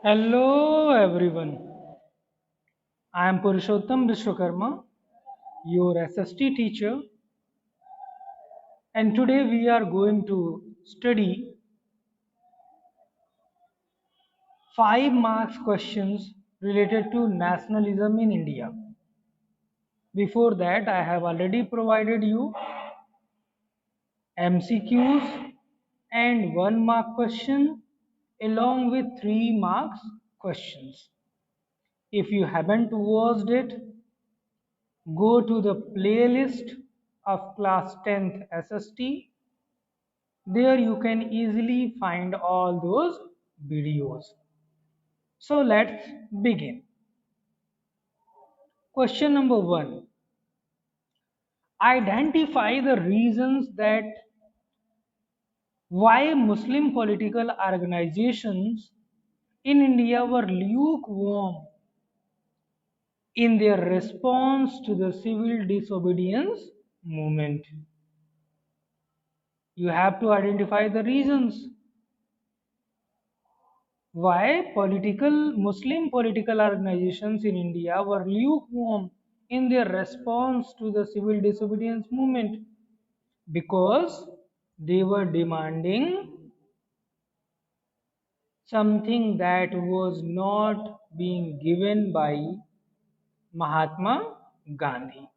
Hello everyone. I am Purushottam Vishwakarma, your SST teacher, and today we are going to study 5 marks questions related to nationalism in India. Before that, I have already provided you MCQs and 1 mark question along with 3 marks questions. If you haven't watched it, go to the playlist of class 10th SST. There you can easily find all those videos. So let's begin. Question number 1. Identify the reasons that why Muslim political organizations in India were lukewarm in their response to the civil disobedience movement. You have to identify the reasons why Muslim political organizations in India were lukewarm in their response to the civil disobedience movement, because they were demanding something that was not being given by Mahatma Gandhi.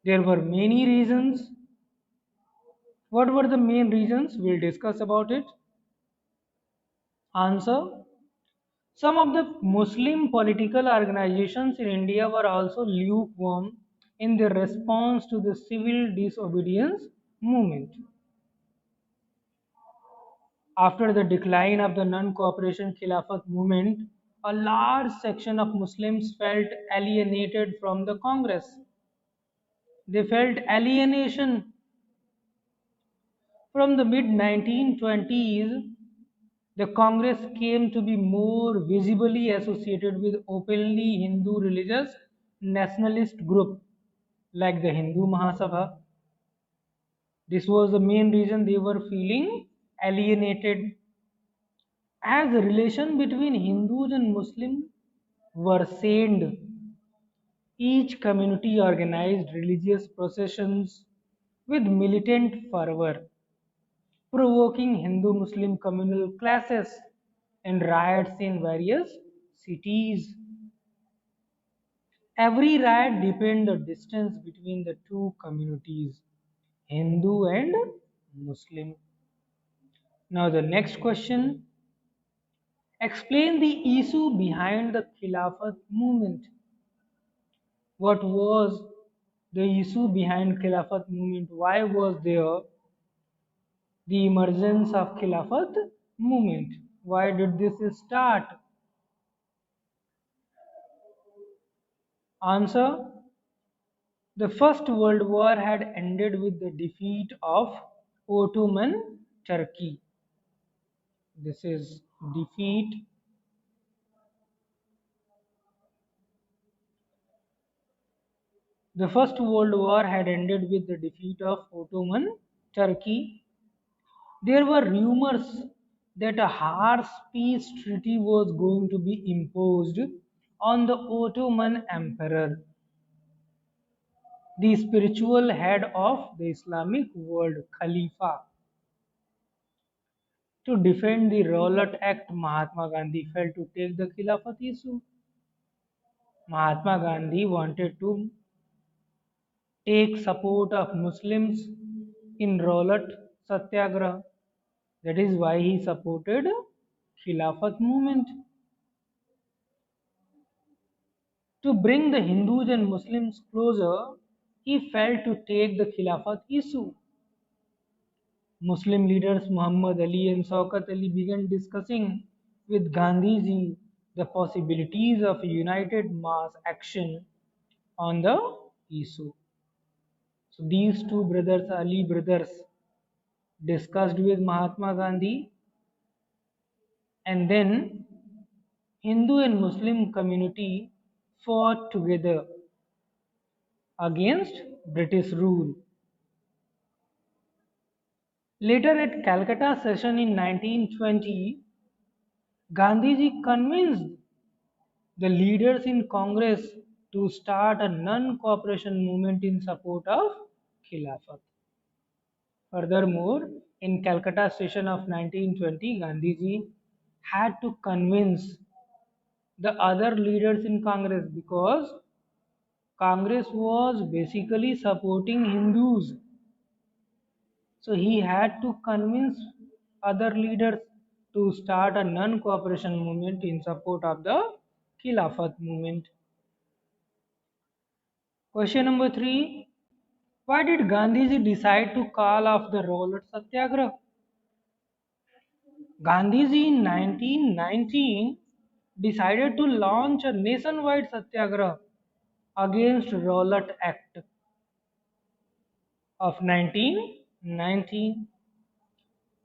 There were many reasons. What were the main reasons? We'll discuss about it. Answer: some of the Muslim political organizations in India were also lukewarm in their response to the civil disobedience movement. After the decline of the non-cooperation Khilafat movement, a large section of Muslims felt alienated from the Congress. They felt alienation. From the mid 1920s, the Congress came to be more visibly associated with openly Hindu religious nationalist group like the Hindu Mahasabha. This was the main reason they were feeling alienated, as the relation between Hindus and Muslims worsened. Each community organized religious processions with militant fervor, provoking Hindu-Muslim communal clashes and riots in various cities. Every riot deepened the distance between the two communities, Hindu and Muslim. Now the next question: explain the issue behind the Khilafat movement. What was the issue behind Khilafat movement? Why was there the emergence of Khilafat movement? Why did this start? Answer: the First World War had ended with the defeat of Ottoman Turkey. This is defeat. The First World War had ended with the defeat of Ottoman Turkey. There were rumors that a harsh peace treaty was going to be imposed on the Ottoman Emperor, the spiritual head of the Islamic world, Khalifa. To defend the Rowlatt Act, Mahatma Gandhi felt to take the Khilafat issue. Mahatma Gandhi wanted to take support of Muslims in Rowlatt Satyagraha. That is why he supported Khilafat movement. To bring the Hindus and Muslims closer, he felt to take the Khilafat issue. Muslim leaders Muhammad Ali and Shaukat Ali began discussing with Gandhiji the possibilities of united mass action on the issue. So these two brothers, Ali brothers, discussed with Mahatma Gandhi, and then Hindu and Muslim community fought together against British rule. Later at Calcutta session in 1920, Gandhiji convinced the leaders in Congress to start a non-cooperation movement in support of Khilafat. Furthermore, in Calcutta session of 1920, Gandhiji had to convince the other leaders in Congress because Congress was basically supporting Hindus. So he had to convince other leaders to start a non-cooperation movement in support of the Khilafat movement. Question number 3. Why did Gandhiji decide to call off the Roller Satyagraha? Gandhiji in 1919 decided to launch a nationwide satyagraha against Rowlatt Act of 1919.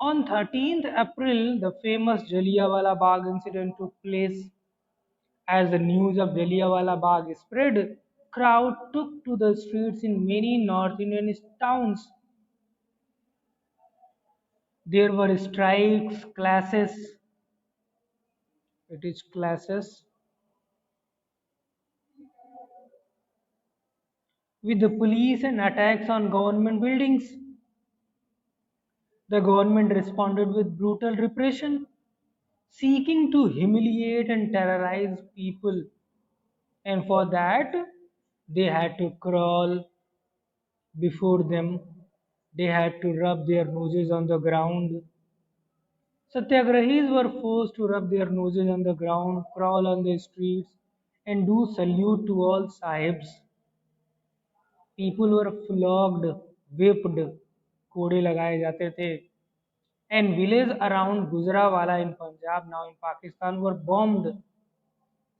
On 13th April, the famous Jallianwala Bagh incident took place. As the news of Jallianwala Bagh spread, crowd took to the streets in many North Indian towns. There were strikes, clashes with the police and attacks on government buildings. The government responded with brutal repression, seeking to humiliate and terrorize people. And for that, they had to crawl before them, they had to rub their noses on the ground. Satyagrahis were forced to rub their noses on the ground, crawl on the streets, and do salute to all sahibs. People were flogged, whipped, कोड़े लगाए जाते थे. And villages around Gujranwala in Punjab, now in Pakistan, were bombed.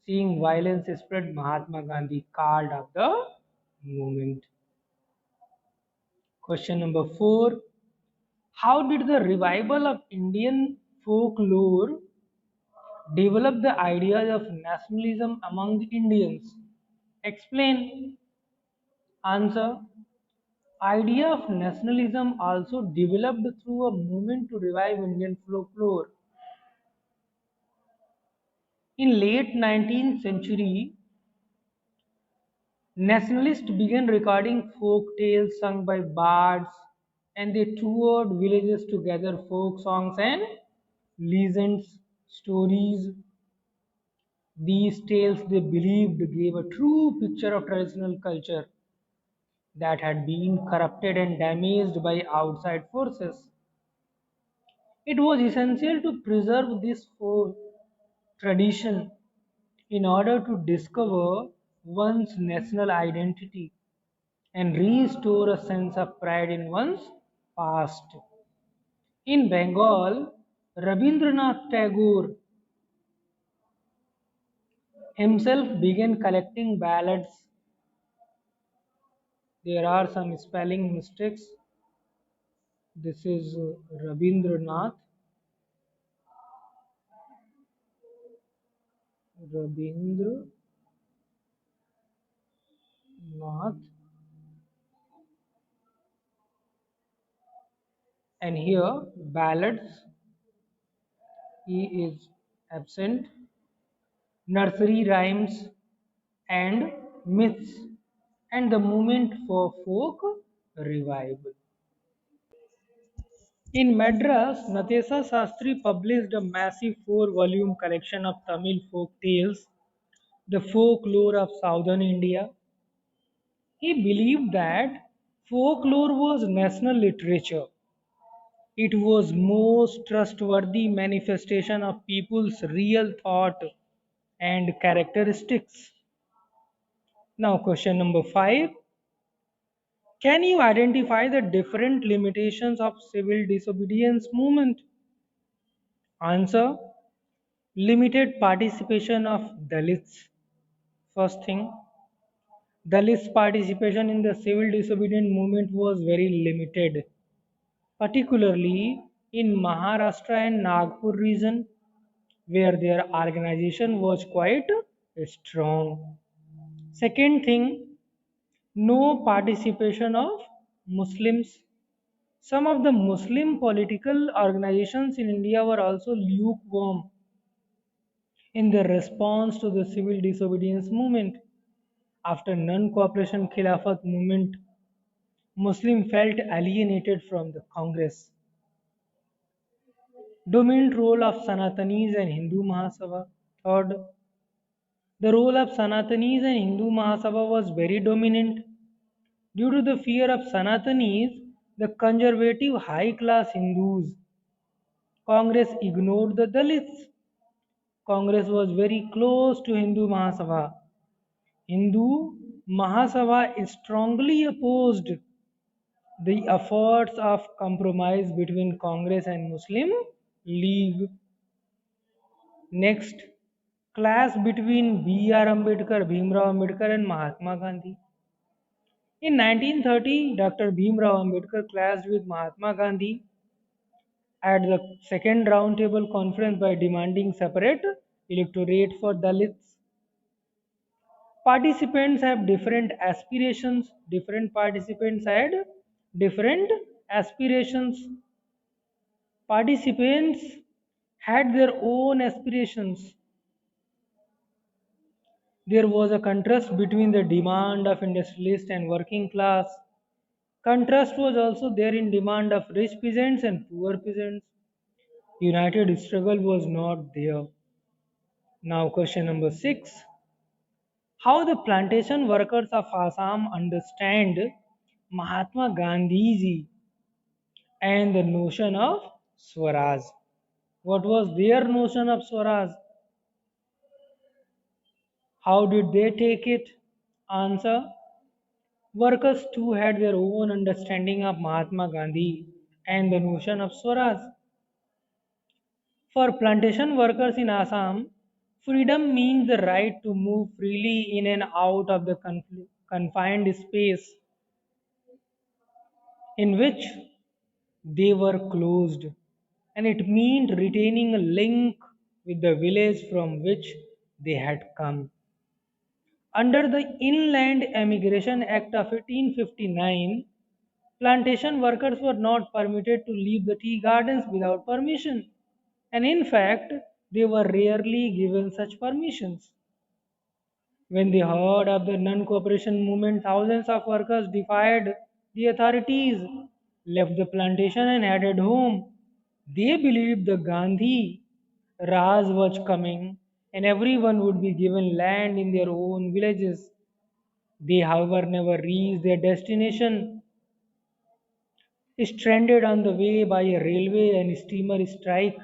Seeing violence spread, Mahatma Gandhi called up the movement. Question number 4. How did the revival of Indian folklore develop the ideas of nationalism among Indians? Explain. Answer. Idea of nationalism also developed through a movement to revive Indian folklore. In late 19th century, nationalists began recording folk tales sung by bards, and they toured villages to gather folk songs and legends, stories. These tales they believed gave a true picture of traditional culture that had been corrupted and damaged by outside forces. It was essential to preserve this folk tradition in order to discover one's national identity and restore a sense of pride in one's past. In Bengal, Rabindranath Tagore himself began collecting ballads. There are some spelling mistakes. This is Rabindranath. Rabindranath. And here, ballads. He is absent. Nursery rhymes and myths, and the movement for folk revival. In Madras, Natesa Sastry published a massive 4-volume collection of Tamil folk tales, the folklore of southern India. He believed that folklore was national literature. It was most trustworthy manifestation of people's real thought and characteristics. Now, question number 5. Can you identify the different limitations of civil disobedience movement? Answer. Limited participation of Dalits. First thing, Dalits participation in the civil disobedience movement was very limited, particularly in Maharashtra and Nagpur region, where their organization was quite strong. Second thing, no participation of Muslims. Some of the Muslim political organizations in India were also lukewarm. In the response to the civil disobedience movement, after non-cooperation Khilafat movement, Muslims felt alienated from the Congress. Dominant role of Sanatanis and Hindu Mahasabha. Third, the role of Sanatanis and Hindu Mahasabha was very dominant. Due to the fear of Sanatanis, the conservative high-class Hindus, Congress ignored the Dalits. Congress was very close to Hindu Mahasabha. Hindu Mahasabha strongly opposed the efforts of compromise between Congress and Muslim League. Next, clash between B.R. Ambedkar, Bhimrao Ambedkar and Mahatma Gandhi. In 1930, Dr. Bhimrao Ambedkar clashed with Mahatma Gandhi at the second roundtable conference by demanding separate electorate for Dalits. Participants have different aspirations. Different participants had different aspirations. Participants had their own aspirations. There was a contrast between the demand of industrialist and working class. Contrast was also there in demand of rich peasants and poor peasants. United struggle was not there. Now question number 6. How the plantation workers of Assam understand Mahatma Gandhiji and the notion of Swaraj? What was their notion of Swaraj? How did they take it? Answer. Workers too had their own understanding of Mahatma Gandhi and the notion of Swaraj. For plantation workers in Assam, freedom means the right to move freely in and out of the confined space in which they were closed, and it meant retaining a link with the village from which they had come. Under the Inland Emigration Act of 1859, plantation workers were not permitted to leave the tea gardens without permission, and in fact, they were rarely given such permissions. When they heard of the non cooperation movement, thousands of workers defied the authorities, left the plantation, and headed home. They believed the Gandhi Raj was coming and everyone would be given land in their own villages. They, however, never reached their destination. Stranded on the way by a railway and steamer strike,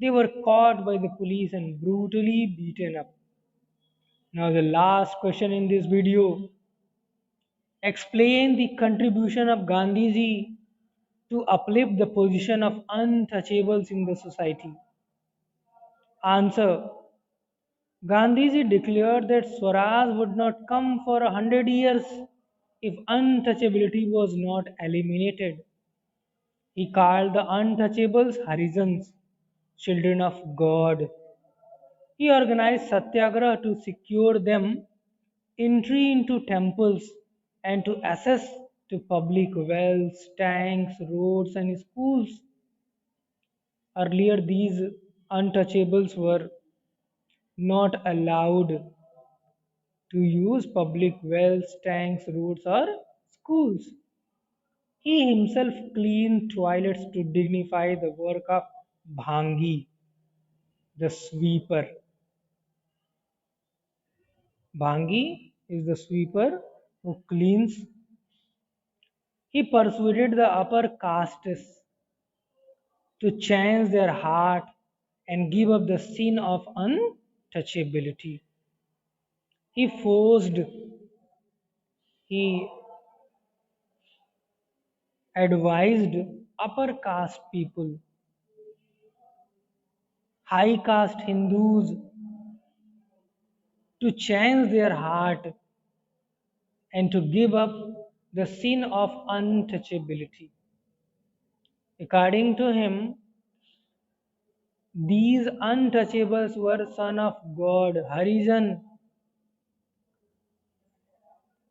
they were caught by the police and brutally beaten up. Now, the last question in this video: explain the contribution of Gandhiji to uplift the position of untouchables in the society. Answer. Gandhiji declared that Swaraj would not come for 100 years if untouchability was not eliminated. He called the untouchables Harijans, children of God. He organized satyagraha to secure them entry into temples and to access to public wells, tanks, roads, and schools. Earlier, these untouchables were not allowed to use public wells, tanks, roads, or schools. He himself cleaned toilets to dignify the work of Bhangi, the sweeper. Bhangi is the sweeper who cleans. He persuaded the upper castes to change their heart and give up the sin of untouchability. He forced, he advised upper caste people, high caste Hindus, to change their heart and to give up the sin of untouchability. According to him, these untouchables were son of God, Harijan,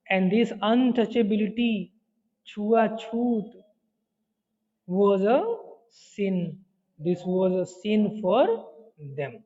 and this untouchability, Chhuachut, was a sin. This was a sin for them.